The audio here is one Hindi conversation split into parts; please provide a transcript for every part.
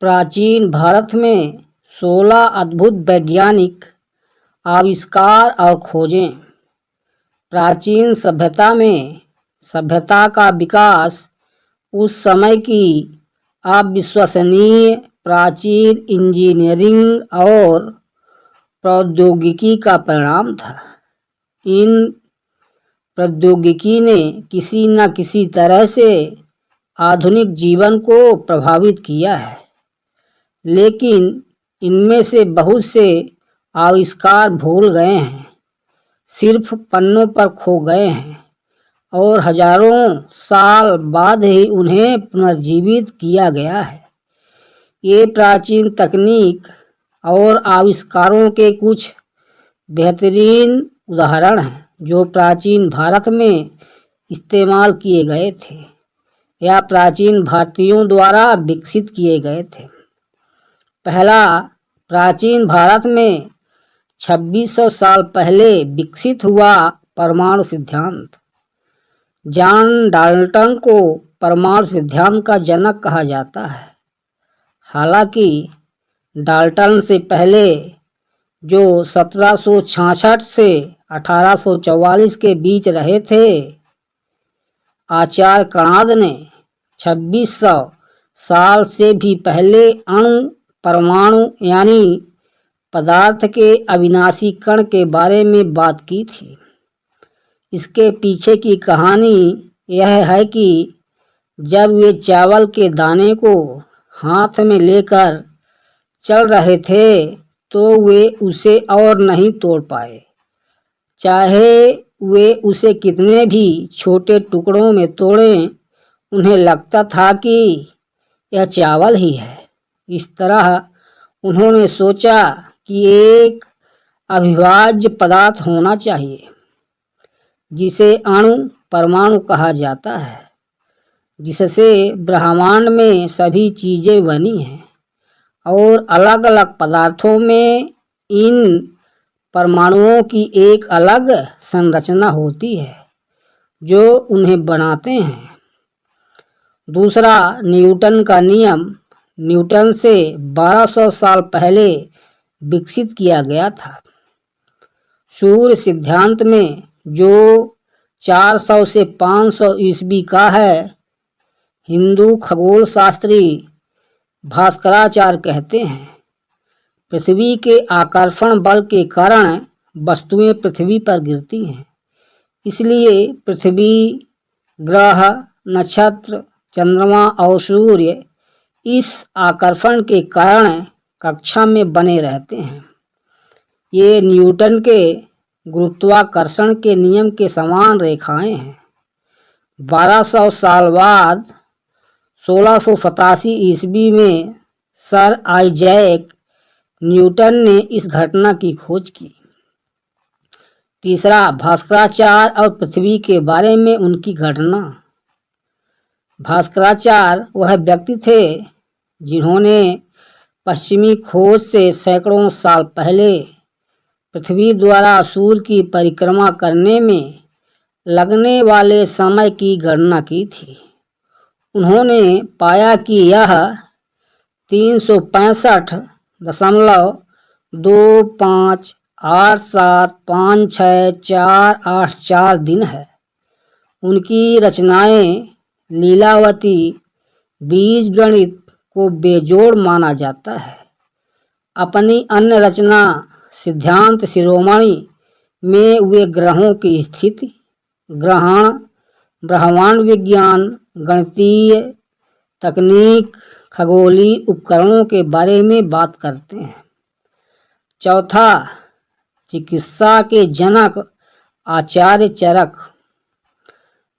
प्राचीन भारत में 16 अद्भुत वैज्ञानिक आविष्कार और खोजें। प्राचीन सभ्यता का विकास उस समय की अविश्वसनीय प्राचीन इंजीनियरिंग और प्रौद्योगिकी का परिणाम था। इन प्रौद्योगिकी ने किसी न किसी तरह से आधुनिक जीवन को प्रभावित किया है, लेकिन इनमें से बहुत से आविष्कार भूल गए हैं, सिर्फ पन्नों पर खो गए हैं और हजारों साल बाद ही उन्हें पुनर्जीवित किया गया है। ये प्राचीन तकनीक और आविष्कारों के कुछ बेहतरीन उदाहरण हैं जो प्राचीन भारत में इस्तेमाल किए गए थे या प्राचीन भारतीयों द्वारा विकसित किए गए थे। पहला, प्राचीन भारत में 2600 साल पहले विकसित हुआ परमाणु सिद्धांत। जॉन डाल्टन को परमाणु सिद्धांत का जनक कहा जाता है। हालांकि डाल्टन से पहले, जो 1766 से 1844 के बीच रहे थे, आचार्य कणाद ने 2600 साल से भी पहले अणु, परमाणु यानी पदार्थ के अविनाशी कण के बारे में बात की थी। इसके पीछे की कहानी यह है कि जब वे चावल के दाने को हाथ में लेकर चल रहे थे तो वे उसे और नहीं तोड़ पाए, चाहे वे उसे कितने भी छोटे टुकड़ों में तोड़ें, उन्हें लगता था कि यह चावल ही है। इस तरह उन्होंने सोचा कि एक अविभाज्य पदार्थ होना चाहिए जिसे अणु, परमाणु कहा जाता है, जिससे ब्रह्मांड में सभी चीजें बनी हैं और अलग अलग पदार्थों में इन परमाणुओं की एक अलग संरचना होती है जो उन्हें बनाते हैं। दूसरा, न्यूटन का नियम न्यूटन से 1200 साल पहले विकसित किया गया था। सूर्य सिद्धांत में, जो 400 से 500 ईस्वी का है, हिंदू खगोल शास्त्री भास्कराचार्य कहते हैं, पृथ्वी के आकर्षण बल के कारण वस्तुएं पृथ्वी पर गिरती हैं। इसलिए पृथ्वी, ग्रह, नक्षत्र, चंद्रमा और सूर्य इस आकर्षण के कारण कक्षा में बने रहते हैं। ये न्यूटन के गुरुत्वाकर्षण के नियम के समान रेखाएं हैं। 1200 साल बाद 1687 ईस्वी में सर आइजैक न्यूटन ने इस घटना की खोज की। तीसरा, भास्कराचार्य और पृथ्वी के बारे में उनकी घटना। भास्कराचार्य वह व्यक्ति थे जिन्होंने पश्चिमी खोज से सैकड़ों साल पहले पृथ्वी द्वारा सूर्य की परिक्रमा करने में लगने वाले समय की गणना की थी। उन्होंने पाया कि यह 365.25875648 दिन है। उनकी रचनाएं लीलावती बीजगणित को बेजोड़ माना जाता है। अपनी अन्य रचना सिद्धांत शिरोमणि में वे ग्रहों की स्थिति, ग्रहण, ब्रह्मांड विज्ञान, गणितीय तकनीक, खगोलीय उपकरणों के बारे में बात करते हैं। चौथा, चिकित्सा के जनक आचार्य चरक।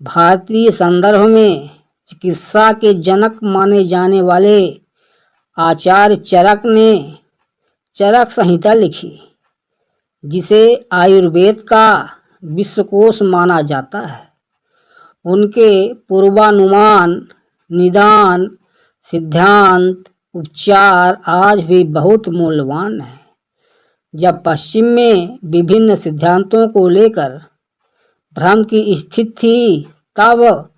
भारतीय संदर्भ में चिकित्सा के जनक माने जाने वाले आचार्य चरक ने चरक संहिता लिखी, जिसे आयुर्वेद का विश्वकोश माना जाता है। उनके पूर्वानुमान, निदान, सिद्धांत, उपचार आज भी बहुत मूल्यवान हैं। जब पश्चिम में विभिन्न सिद्धांतों को लेकर भ्रम की स्थिति थी, तब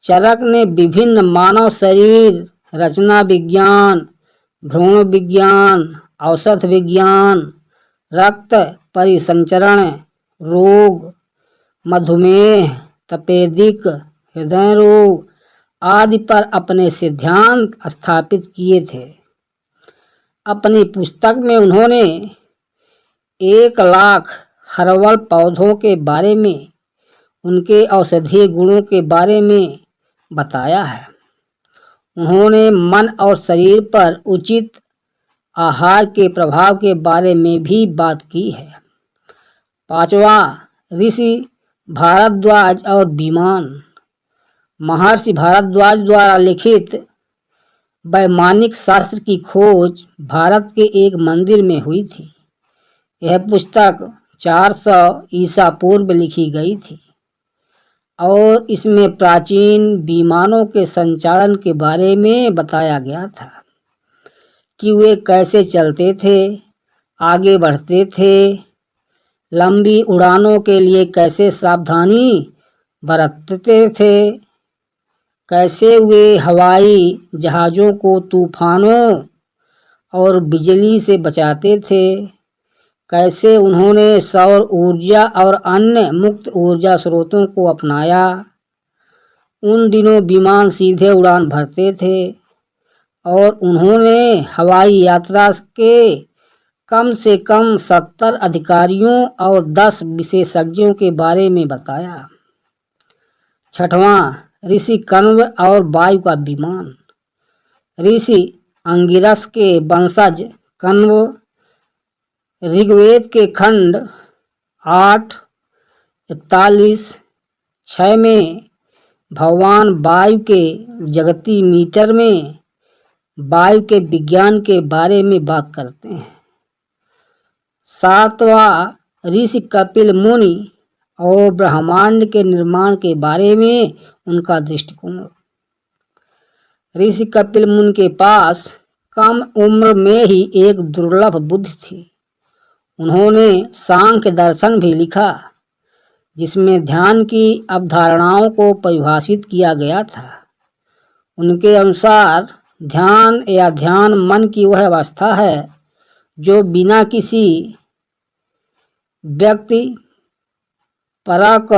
चरक ने विभिन्न मानव शरीर, रचना विज्ञान, भ्रूण विज्ञान, औषध विज्ञान, रक्त परिसंचरण रोग, मधुमेह, तपेदिक, हृदय रोग आदि पर अपने सिद्धांत स्थापित किए थे। अपनी पुस्तक में उन्होंने 1,00,000 हर्बल पौधों के बारे में, उनके औषधीय गुणों के बारे में बताया है। उन्होंने मन और शरीर पर उचित आहार के प्रभाव के बारे में भी बात की है। 5वां, ऋषि भारद्वाज और विमान। महर्षि भारद्वाज द्वारा लिखित वैमानिक शास्त्र की खोज भारत के एक मंदिर में हुई थी। यह पुस्तक 400 ईसा पूर्व लिखी गई थी और इसमें प्राचीन विमानों के संचालन के बारे में बताया गया था कि वे कैसे चलते थे, आगे बढ़ते थे, लंबी उड़ानों के लिए कैसे सावधानी बरतते थे, कैसे वे हवाई जहाज़ों को तूफानों और बिजली से बचाते थे, कैसे उन्होंने सौर ऊर्जा और अन्य मुक्त ऊर्जा स्रोतों को अपनाया। उन दिनों विमान सीधे उड़ान भरते थे और उन्होंने हवाई यात्रा के कम से कम 70 अधिकारियों और 10 विशेषज्ञों के बारे में बताया। 6वां, ऋषि कण्व और वायु का विमान। ऋषि अंगिरस के वंशज कण्व ऋग्वेद के खंड 8:41-6 में भगवान वायु के जगती मीटर में वायु के विज्ञान के बारे में बात करते हैं। 7वां, ऋषि कपिल मुनि और ब्रह्मांड के निर्माण के बारे में उनका दृष्टिकोण। ऋषि कपिल मुनि के पास कम उम्र में ही एक दुर्लभ बुद्धि थी। उन्होंने सांख्य दर्शन भी लिखा जिसमें ध्यान की अवधारणाओं को परिभाषित किया गया था। उनके अनुसार ध्यान या ध्यान मन की वह अवस्था है जो बिना किसी व्यक्ति परक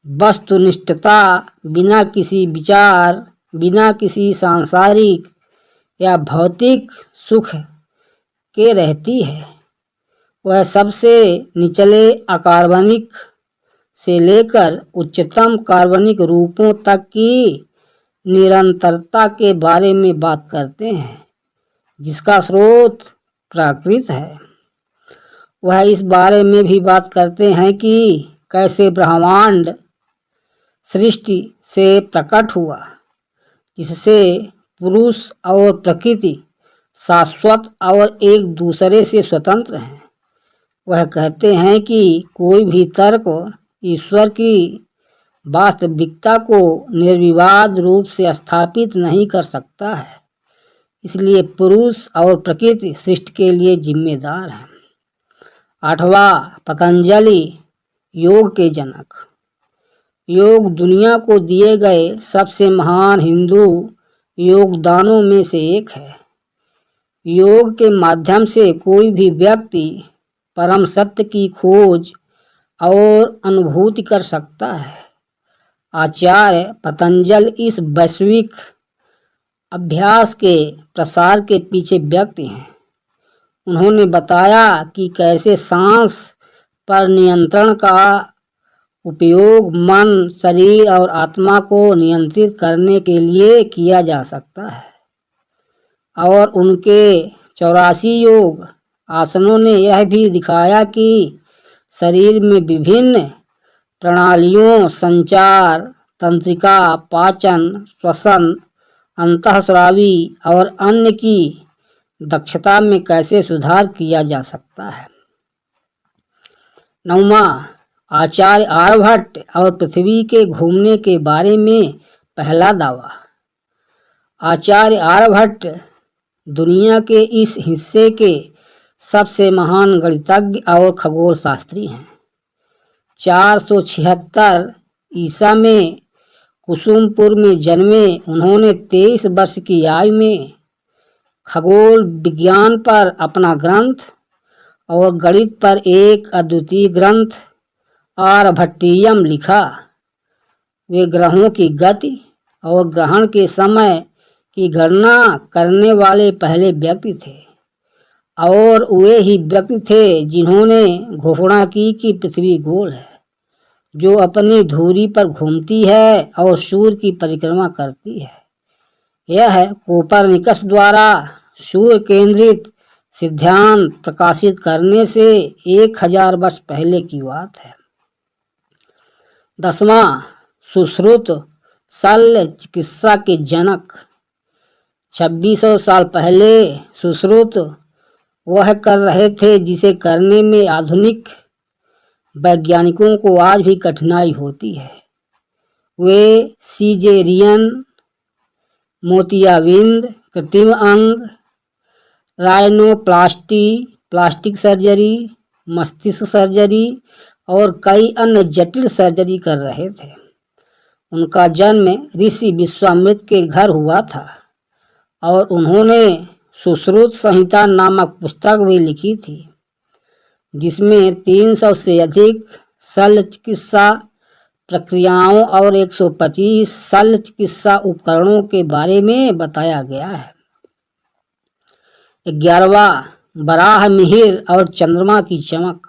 वस्तुनिष्ठता, बिना किसी विचार, बिना किसी सांसारिक या भौतिक सुख के रहती है। वह सबसे निचले अकार्बनिक से लेकर उच्चतम कार्बनिक रूपों तक की निरंतरता के बारे में बात करते हैं जिसका स्रोत प्राकृत है। वह इस बारे में भी बात करते हैं कि कैसे ब्रह्मांड सृष्टि से प्रकट हुआ जिससे पुरुष और प्रकृति शाश्वत और एक दूसरे से स्वतंत्र हैं। वह कहते हैं कि कोई भी तर्क ईश्वर की वास्तविकता को निर्विवाद रूप से स्थापित नहीं कर सकता है, इसलिए पुरुष और प्रकृति सृष्टि के लिए जिम्मेदार हैं। 8वां, पतंजलि योग के जनक। योग दुनिया को दिए गए सबसे महान हिंदू योगदानों में से एक है। योग के माध्यम से कोई भी व्यक्ति परम सत्य की खोज और अनुभूति कर सकता है। आचार्य पतंजलि इस वैश्विक अभ्यास के प्रसार के पीछे व्यक्ति हैं। उन्होंने बताया कि कैसे सांस पर नियंत्रण का उपयोग मन, शरीर और आत्मा को नियंत्रित करने के लिए किया जा सकता है और उनके 84 योग आसनों ने यह भी दिखाया कि शरीर में विभिन्न प्रणालियों संचार, तंत्रिका, पाचन, श्वसन, अंतःस्रावी और अन्य की दक्षता में कैसे सुधार किया जा सकता है। 9वां, आचार्य आर्यभट्ट और पृथ्वी के घूमने के बारे में पहला दावा। आचार्य आर्यभट्ट दुनिया के इस हिस्से के सबसे महान गणितज्ञ और खगोल शास्त्री हैं। 476 ईसा में कुसुमपुर में जन्मे उन्होंने 23 वर्ष की आयु में खगोल विज्ञान पर अपना ग्रंथ और गणित पर एक अद्वितीय ग्रंथ आर्यभट्टियम लिखा। वे ग्रहों की गति और ग्रहण के समय की गणना करने वाले पहले व्यक्ति थे और वे ही व्यक्ति थे जिन्होंने घोषणा की कि पृथ्वी गोल है, जो अपनी धुरी पर घूमती है और सूर्य की परिक्रमा करती है। यह कोपरनिकस द्वारा सूर्य केंद्रित सिद्धांत प्रकाशित करने से 1000 वर्ष पहले की बात है। 10वां, सुश्रुत शल्य चिकित्सा के जनक। 2600 साल पहले सुश्रुत वह कर रहे थे जिसे करने में आधुनिक वैज्ञानिकों को आज भी कठिनाई होती है। वे सीजेरियन, मोतियाबिंद, कृत्रिम अंग, राइनोप्लास्टी, प्लास्टिक सर्जरी, मस्तिष्क सर्जरी और कई अन्य जटिल सर्जरी कर रहे थे। उनका जन्म ऋषि विश्वामित्र के घर हुआ था और उन्होंने सुश्रुत संहिता नामक पुस्तक भी लिखी थी, जिसमें 300 से अधिक शल्य चिकित्सा प्रक्रियाओं और 125 शल्य चिकित्सा उपकरणों के बारे में बताया गया है। 11वां, बराह मिहिर और चंद्रमा की चमक।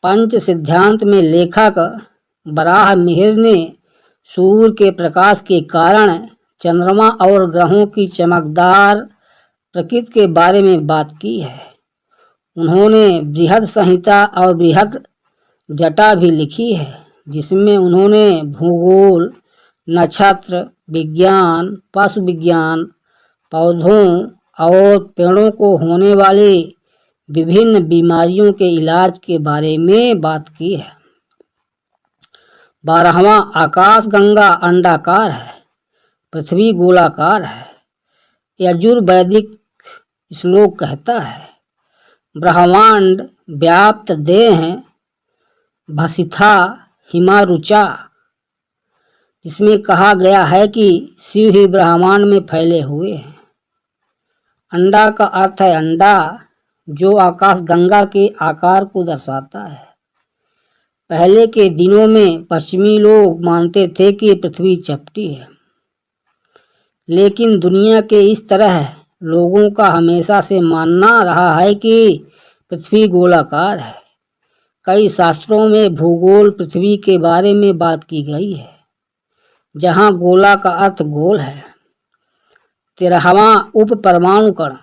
पंच सिद्धांत में लेखक बराह मिहिर ने सूर्य के प्रकाश के कारण चंद्रमा और ग्रहों की चमकदार प्रकृति के बारे में बात की है। उन्होंने बृहद संहिता और बृहद जटा भी लिखी है, जिसमें उन्होंने भूगोल, नक्षत्र विज्ञान, पशु विज्ञान, पौधों और पेड़ों को होने वाले विभिन्न बीमारियों के इलाज के बारे में बात की है। 12वां, आकाशगंगा अंडाकार है, पृथ्वी गोलाकार है। यजुर्वैदिक श्लोक कहता है, ब्रह्मांड व्याप्त देह भसिथा हिमारुचा, जिसमें कहा गया है कि शिव ही ब्रह्मांड में फैले हुए हैं। अंडा का अर्थ है अंडा, जो आकाशगंगा के आकार को दर्शाता है। पहले के दिनों में पश्चिमी लोग मानते थे कि पृथ्वी चपटी है, लेकिन दुनिया के इस तरह लोगों का हमेशा से मानना रहा है कि पृथ्वी गोलाकार है। कई शास्त्रों में भूगोल पृथ्वी के बारे में बात की गई है, जहां गोला का अर्थ गोल है। 13वां, उप परमाणु कण।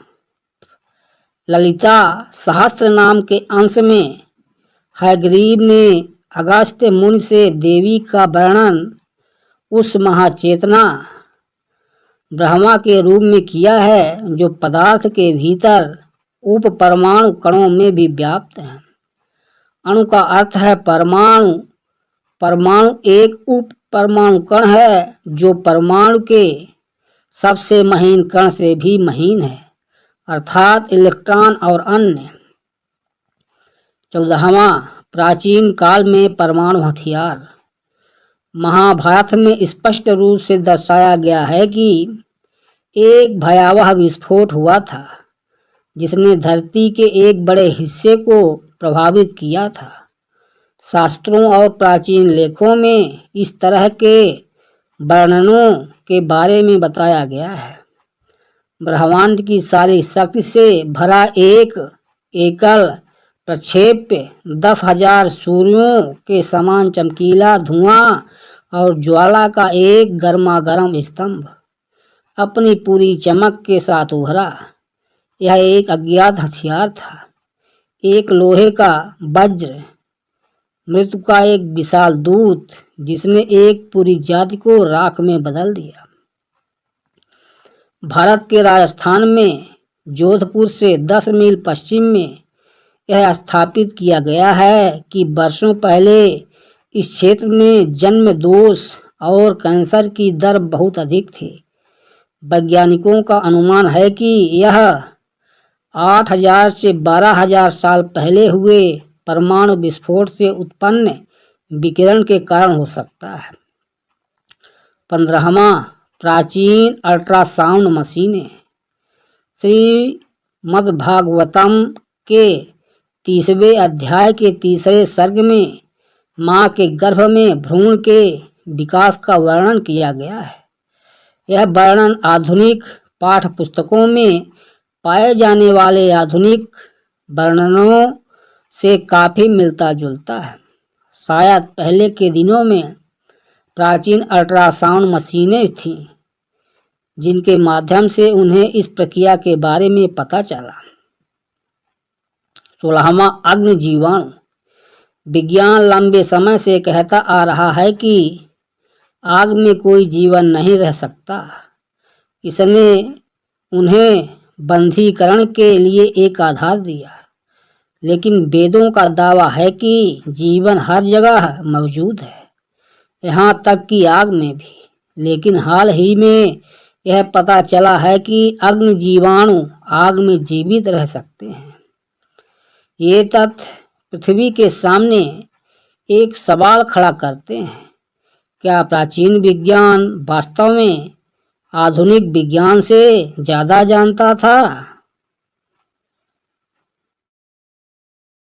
ललिता सहस्त्र नाम के अंश में हयग्रीव ने अगस्त्य मुनि से देवी का वर्णन उस महाचेतना ब्रह्मा के रूप में किया है, जो पदार्थ के भीतर उप परमाणु कणों में भी व्याप्त है। अणु का अर्थ है परमाणु। परमाणु एक उप परमाणु कण है, जो परमाणु के सबसे महीन कण से भी महीन है, अर्थात इलेक्ट्रॉन और अन्य। 14वां, प्राचीन काल में परमाणु हथियार। महाभारत में स्पष्ट रूप से दर्शाया गया है कि एक भयावह विस्फोट हुआ था, जिसने धरती के एक बड़े हिस्से को प्रभावित किया था। शास्त्रों और प्राचीन लेखों में इस तरह के वर्णनों के बारे में बताया गया है। ब्रह्मांड की सारी शक्ति से भरा एक एकल प्रक्षेप्य 10,000 सूर्यों के समान चमकीला धुआं और ज्वाला का एक गर्मागर्म स्तंभ अपनी पूरी चमक के साथ उभरा। यह एक अज्ञात हथियार था, एक लोहे का वज्र, मृत्यु का एक विशाल दूत, जिसने एक पूरी जाति को राख में बदल दिया। भारत के राजस्थान में जोधपुर से 10 मील पश्चिम में यह स्थापित किया गया है कि वर्षों पहले इस क्षेत्र में जन्म दोष और कैंसर की दर बहुत अधिक थी। वैज्ञानिकों का अनुमान है कि यह 8,000 से 12,000 साल पहले हुए परमाणु विस्फोट से उत्पन्न विकिरण के कारण हो सकता है। 15वां, प्राचीन अल्ट्रासाउंड मशीनें। श्रीमद्भागवतम के 30वें अध्याय के 3 सर्ग में माँ के गर्भ में भ्रूण के विकास का वर्णन किया गया है। यह वर्णन आधुनिक पाठ पुस्तकों में पाए जाने वाले आधुनिक वर्णनों से काफ़ी मिलता जुलता है। शायद पहले के दिनों में प्राचीन अल्ट्रासाउंड मशीनें थीं जिनके माध्यम से उन्हें इस प्रक्रिया के बारे में पता चला। 16वां अग्नि जीवाणु। विज्ञान लंबे समय से कहता आ रहा है कि आग में कोई जीवन नहीं रह सकता। इसने उन्हें बंधीकरण के लिए एक आधार दिया, लेकिन वेदों का दावा है कि जीवन हर जगह मौजूद है, यहाँ तक कि आग में भी। लेकिन हाल ही में यह पता चला है कि अग्नि जीवाणु आग में जीवित रह सकते हैं। ये तथ्य पृथ्वी के सामने एक सवाल खड़ा करते हैं। क्या प्राचीन विज्ञान वास्तव में आधुनिक विज्ञान से ज़्यादा जानता था?